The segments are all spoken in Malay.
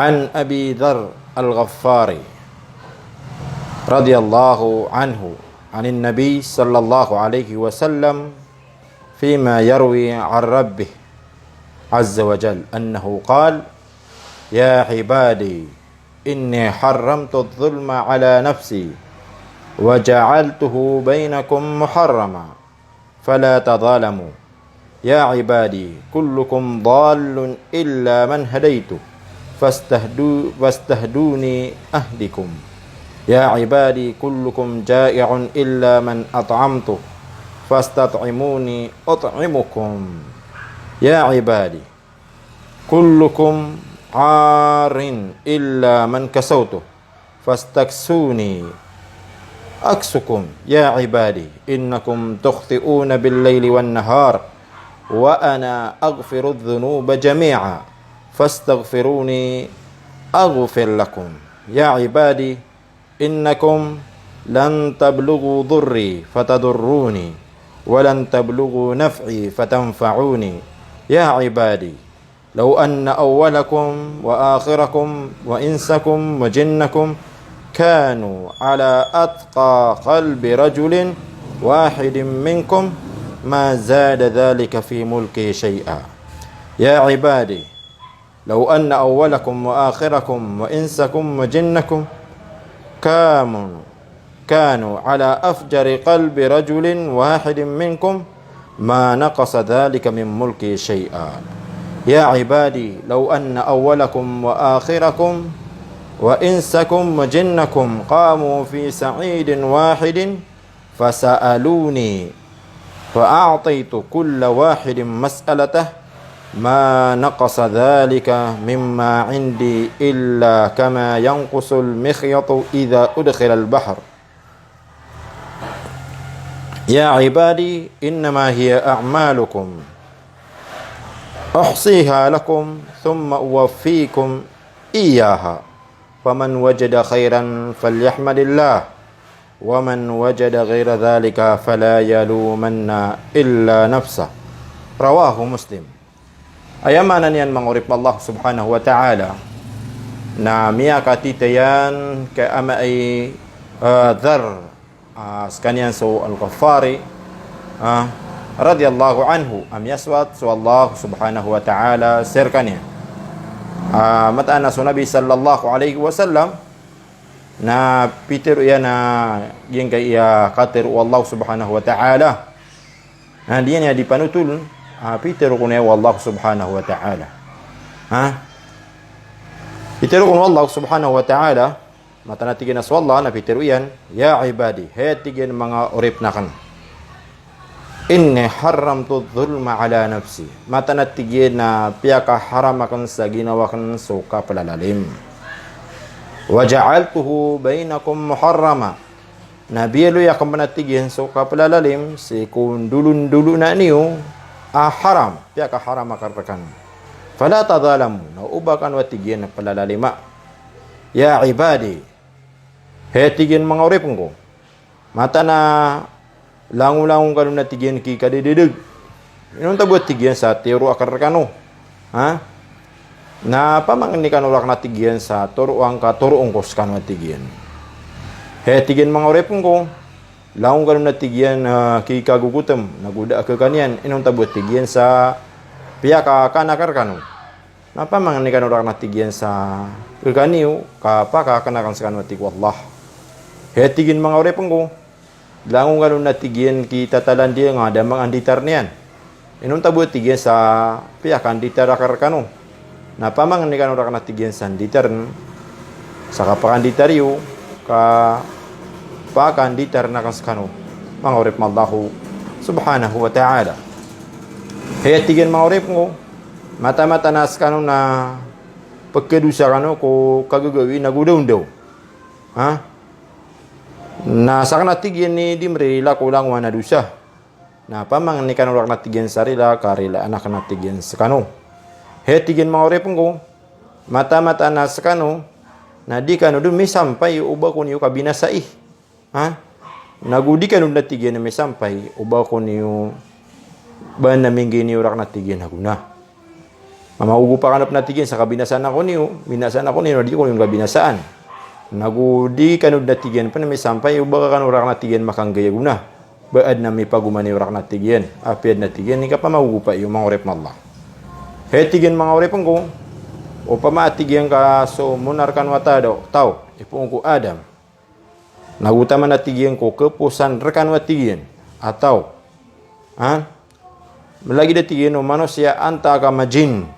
عن أبي ذر الغفاري رضي الله عنه عن النبي صلى الله عليه وسلم فيما يروي عن ربه عز وجل أنه قال: يا عبادي إني حرمت الظلم على نفسي وجعلته بينكم محرما فلا تظالموا يا عبادي كلكم ضال إلا من هديته فاستهدوني أهدكم يا عبادي كلكم جائع إلا من أطعمته فاستطعموني أطعمكم يا عبادي كلكم عار إلا من كسوته فاستكسوني أكسكم يا عبادي إنكم تخطئون بالليل والنهار وأنا أغفر الذنوب جميعا فاستغفروني أغفر لكم يا عبادي إنكم لن تبلغوا ضري فتضروني ولن تبلغوا نفعي فتنفعوني يا عبادي لو أن أولكم وآخركم وإنسكم وجنكم كانوا على أتقى قلب رجل واحد منكم ما زاد ذلك في ملكي شيئا يا عبادي لو أن أولكم وآخركم وإنسكم وجنكم كانوا على أفجر قلب رجل واحد منكم ما نقص ذلك من ملكي شيئا يا عبادي لو أن أولكم وآخركم وإنسكم وجنكم قاموا في سعيد واحد فسألوني فأعطيت كل واحد مسألته ما نقص ذلك مما عندي إلا كما ينقص المخيط إذا أدخل البحر يا عبادي إنما هي أعمالكم أحصيها لكم ثم أوفيكم إياها فمن وجد خيرا فليحمد الله ومن وجد غير ذلك فلا يلومن إلا نفسه رواه مسلم. Ayamanan yan mangurip Allah subhanahu wa ta'ala na miya katitayan kay ama ay Dhar skanian so al-Ghaffari radiyallahu anhu am yaswat so Allah subhanahu wa ta'ala sir kaniya matana so Nabi sallallahu alaihi wasallam na Peter yan na yung kay katir Allah subhanahu wa ta'ala na diyan ya dipanutul Peter kuno Allah subhanahu wa ta'ala Peter kuno Allah subhanahu wa ta'ala matanatigin na swalla na Peter yan ya ibadi hetigin mga urip nakan inni haramtu dhulma ala nafsi matanatigin na piyaka haramakan sa ginawa kan suka palalalim wa ja'altuhu bainakum muharrama na biyelo ya kamanatigin suka palalalim si kundulun-dulu na niyo haram piyaka haram makartakan fala tadhalamu na ubakan watigin na palalalima ya ibadi hetigin mga uripon ko mata na langu-langung kanong natigin ki kadidideg inong tabuat tigyan sa tiro akarkano na pamangni kanurak natigyan sa turuang ka turuong kos kanu natigyan hetigin mga uripon ko laung kanong natigyan ki kagugutom naguda ke kanian inong tabuat tigyan sa piyaka kanakarkano na pamangni kanurak natigyan sa kaniu kapaka kanakan sa kanu natig wallah hetigin mga uripon ko langung kanong natigyan ki tatalan dia nga damang anditar niyan inong tabuat tigyan sa piyaka anditar akarkano na pamangni kanurak natigyan sa anditar sa kapakanditaryo ka pakanditar na kaskano mga urip mallahu subhanahu wa ta'ala kaya tigyan mga urip ko mata-mata nas kano na pagkadusa kano ko kagagawi nagudaw na sa kanatigyan ni Dimri la kulang wana dusa na pamang ni kanurak natigyan sarila karila anak natigyan sa kano kaya tigyan mga urip ko mata-mata nas kano na di kano dun may sampay uba ko niyo kabinasai nagudi ka nung natigyan na may sampay uba ko niyo ba naminggi niyo rak natigyan na guna Mamaugu pa kanap natigin sa kabinasaan ako niyo, binasaan ako niyo, di ko yung kabinasaan. Nagudi kanud natigin pa na may sampay, ubaga kanurak natigin makanggaya guna. Baad na may pagumani urak natigin, apiad natigin, ni ka pa maugu pa yung mga urep na Allah. Hetigin mga urepang ko, o pamatigyan ka so munar kan watado, tao, ipong ko Adam. Nagutaman natigyan ko, kepusan rekan watigyan, atau, malagi natigyan o manusia anta ka majin,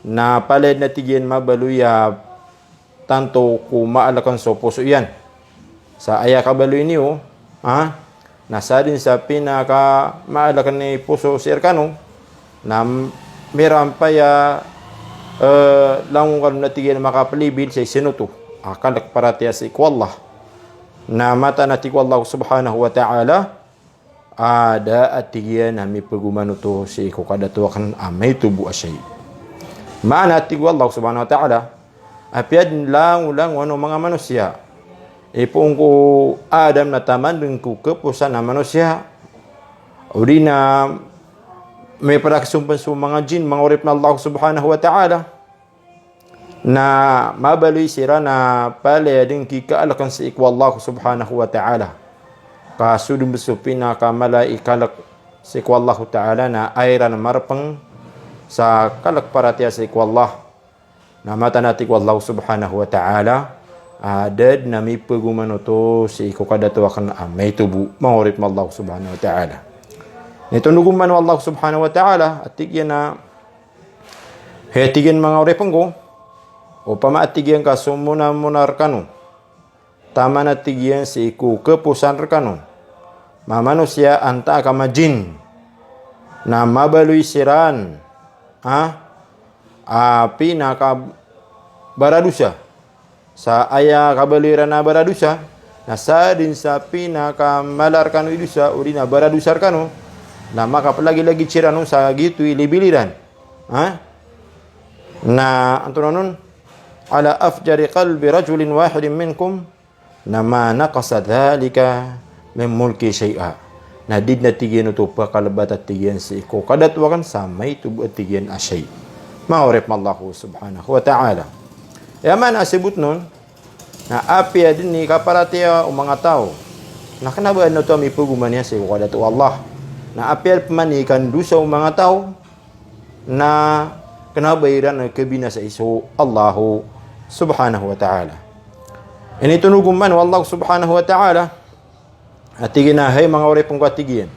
na palad natigyan mabaluya, tanto ko maalakan so puso yan. Sa aya kabaluy niyo, nasa din sa pinaka maalakan ni puso si Erkano, na meron pa ya langung kalau natigyan makapalibid sa sinuto akalak paratiya sa ikwallah na mata natik wallahu subhanahu wa ta'ala ada atigyan na may pagumano to si iko kadatuakan amay tubu asyay maana atig wallahu subhanahu wa ta'ala apiad lang wano mga manusia ipong ko Adam na taman din ko kepusan na manusia uri na may parakisumpan sa mga jin, mga urip na Allah subhanahu wa ta'ala na mabaloy sira na pala din kikaalakan sa ikwa Allah subhanahu wa ta'ala kasudum besupin na kamala ikalak sa ikwa Allah ta'ala na ayra na marapang sa kalak paratiya sa ikwa Allah na mata natik Allah subhanahu wa ta'ala adad na may pagumano to sa iko kadatuakan may tubu mga urip na Allah subhanahu wa ta'ala. Ito nuguman wa Allah subhanahu wa ta'ala atigyan na hetigyan mga urepang ko o pamaatigyan ka sumuna munar kanu tama na tigyan si iku kepusan kanu mamanusya anta ka majin na mabaluy siran pinaka baradusa sa aya kabaluiran na baradusa nasa din sa pinaka malar kanu idusa uri na baradusar kanu na maka lagi-lagi cirano sa gitu ilibiliran na antunanon ala afjari qalbi rajulin wahidin minkum na ma naqasa dhalika min mulki syai'a na did natigyan ito pa kalabat at tigyan si iko kadatwakan sa may tubo at tigyan asyay maurip Allah subhanahu wa ta'ala yaman asibut nun na apya din ni kaparatiya o mga tao na kanabaan na ito may puguman niya si iko kadatu Allah na apel pemanikan dosa mga tao na kenabayran ng kebinasa iso Allah subhanahu wa ta'ala. Ini tunuguman wa Allah subhanahu wa ta'ala atigin na hay mga uripong katigyan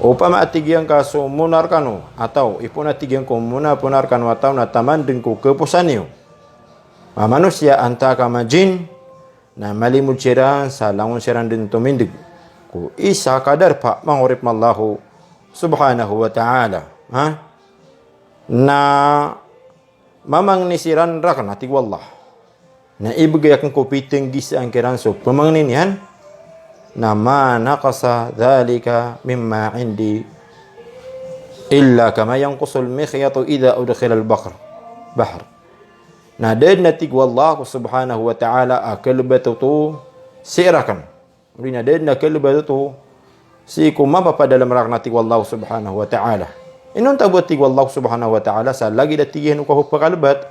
o pamaatigyan ka so munar kano atau ipunatigyan ko muna punar kano atau na taman din ko kepusan niyo manusia anta ka majin na malimud siran sa langon siran din tumindig ku isa kadar pa mangurip mallahu subhanahu wa ta'ala na mamang nisiran rakan atig wallah na ibigay akong kupiting gisa ang kiranso pamangnin yan na ma naqasa dhalika mimma indi illa kama yanqusul mikhyatu idha udkhila al-bahr na dad natig wallahu subhanahu wa ta'ala akalbatu sirakan Rina din na kalibado to si kumapapadalam rak natig wallahu subhanahu wa ta'ala. Inon tabot tig wallahu subhanahu wa ta'ala sa lagi datigihan ko pakalabat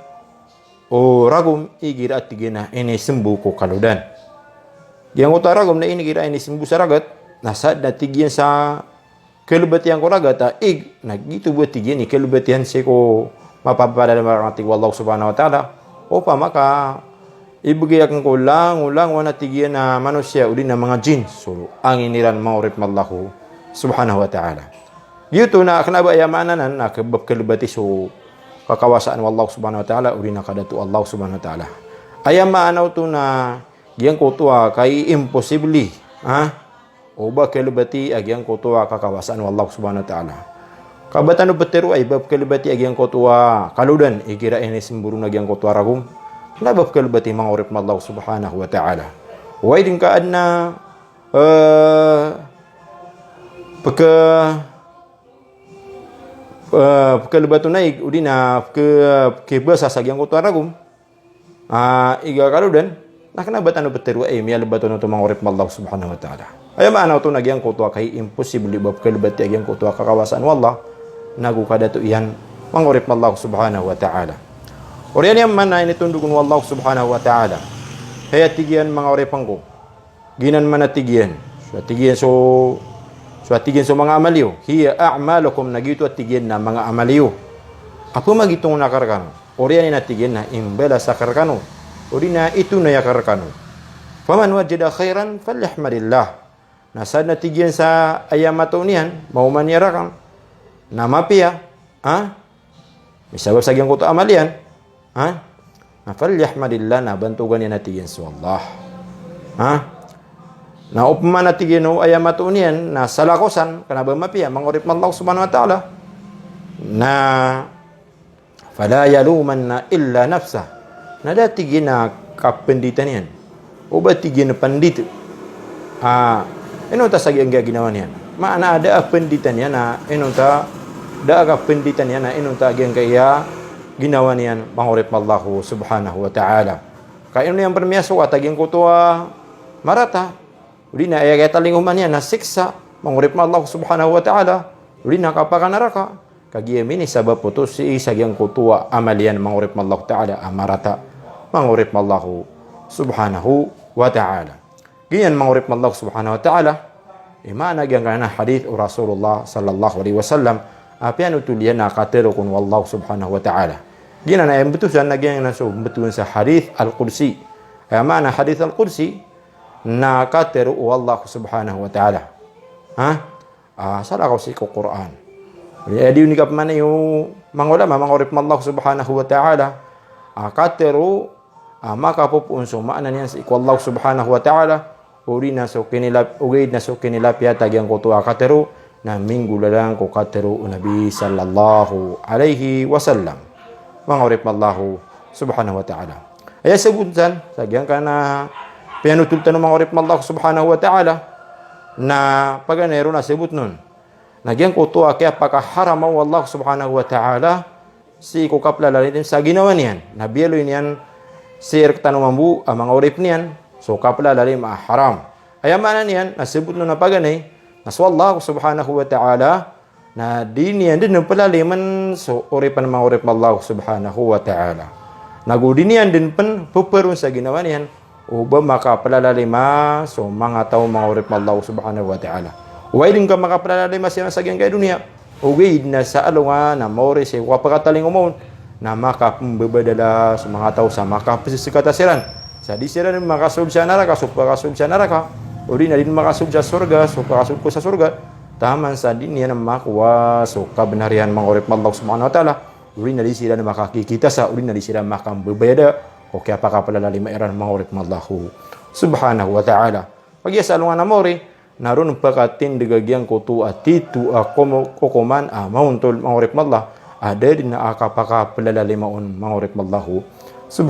o ragum igira at tigina ini sembu ko kaludan. Yang uta ragum na inigira ini sembu sa ragat nasa datigyan sa kalibat yang ko ragat nagito buat tigyan ni kalibat yan si ko mapapadalam rak natig wallahu subhanahu wa ta'ala o pa maka ibigay akong ulang wana tigyan na manusia uli na mga jin so ang iniran maurip mallahu subhanahu wa ta'ala yuto na kanaba yamananan na kabab kalibati so kakawasaan wallahu subhanahu wa ta'ala uli na kadatu Allah subhanahu wa ta'ala ayam maanaw to na giyang kutuwa kay imposible o ba kalibati agyang kutuwa kakawasaan wallahu subhanahu wa ta'ala kabatan betero ay bab kalibati agyang kutuwa kaludan igira ini semburung agyang kutuwa ragum labab kalbati mga urip na Allah subhanahu wa ta'ala. Huwag din ka na pagkalbato na udi na kibasa sa gyang kutuwa ragum iga kaludan nakanabat ano beteru ay may albato na ito mga urip na Allah subhanahu wa ta'ala. Ay maanaw ito nagyang kutuwa kay imposible bab kalbati agyang kutuwa kakawasan wallah nagukada to iyan mangurip Allah subhanahu wa ta'ala. Orian yang mana ini tundukun Allah subhanahu wa ta'ala. Haya tigian manguripang ko. Ginan mana tigian. So tigian so mga amaliyo. Hiya a'malukum nagito at tigian na mga amaliyo. Apa magitong nakarkano? Orian na tigian na imbela sa karkano. Ori na ito na yakarkano. Faman wajada khairan falyahmadillah. Nasad na tigian sa ayamato niyan, mauman yarakan. Namapia, misabab sa gyang kuto amalian, na falyahmadillah na bantugan niya natigyan sa Allah. Na upman natigyan o ayamato niyan, na salakosan, kanaba mapia, mangurip man Allah subhanahu wa ta'ala, na fala yaluman na illa nafsa, na datigyan na kapenditan niyan, o ba tigyan na pandito, inunta sa gyang ginawa niyan. Maana ada penditan niya na inunta daga penditan niya na inunta gyang kaya ginawa niyan mangurip Allah subhanahu wa ta'ala. Kaya ino yang permiaso at gyang kutua marata. Uli na ay kaya talinguman niya na siksa mangurip Allah subhanahu wa ta'ala. Uli na kapakanaraka. Kagiyamini sabab po si isa gyang kutua amalian mangurip Allah ta'ala amarata mangurip Allah subhanahu wa ta'ala. Ganyan mangurip Allah subhanahu wa ta'ala. Imana gyang kana hadith o Rasulullah sallallahu alaihi wasallam apian utulian na katero kun wallahu subhanahu wa ta'ala. Gina na betusan na gyang naso betun sa hadith al-Qudsi. Ay mana hadith al-Qudsi na katero wallahu subhanahu wa ta'ala. Sala ko si Quran. Di unikap man yung mangulama mangurip Allah subhanahu wa ta'ala. Katero makapupuun so maana niyan si Allah subhanahu wa ta'ala. Uri na so kinilap ugid na so kinilap yata gyang kuto katero na minggu lalang ko katero Nabi sallallahu alaihi wasallam mangurip Allah subhanahu wa ta'ala. Ay sabutan sa gyang kana pianutul tanong mangurip Allah subhanahu wa ta'ala na paganero na sabut nun na gyang kuto kaya pakaharamaw Allah subhanahu wa ta'ala si ko kaplalalitin sa ginawa niyan na bielo niyan sir tanumambu ang mga urip niyan. So kapala lalim haram. Ayamanan yan, nasibot no na paganay, naswallah subhanahu wa ta'ala, na din yan din ng palaliman, so uripan mga urip Allah subhanahu wa ta'ala. Nagudin yan din pan, puperun sa ginawa niyan, o ba makapalalima, so mga tao mga urip Allah subhanahu wa ta'ala. Uway din ka makapalalima siya sa gyan kay dunia, uway na sa alunga, na mauri siya, wapakataling umon, na makapambabadala sa mga tao sa makapasikatasiran. Sa di sila rin makasub sa naraka, so pakasub sa naraka. O di na din makasub sa surga, so pakasub ko sa surga. Taman sa din yan ang makuha, so kabenarian mangurip Allah subhanahu wa ta'ala. O di na di sila na makakikita sa, o di na di sila makambabayada. O kaya pakapalalalim mairan mangurip Allah subhanahu wa ta'ala. Pag yasalungan na mori, naroon pakatindigagyang kutu at titu kukuman mauntol mangurip Allah. Ada din na akapakapalalalim maun mangurip Allah subhanahu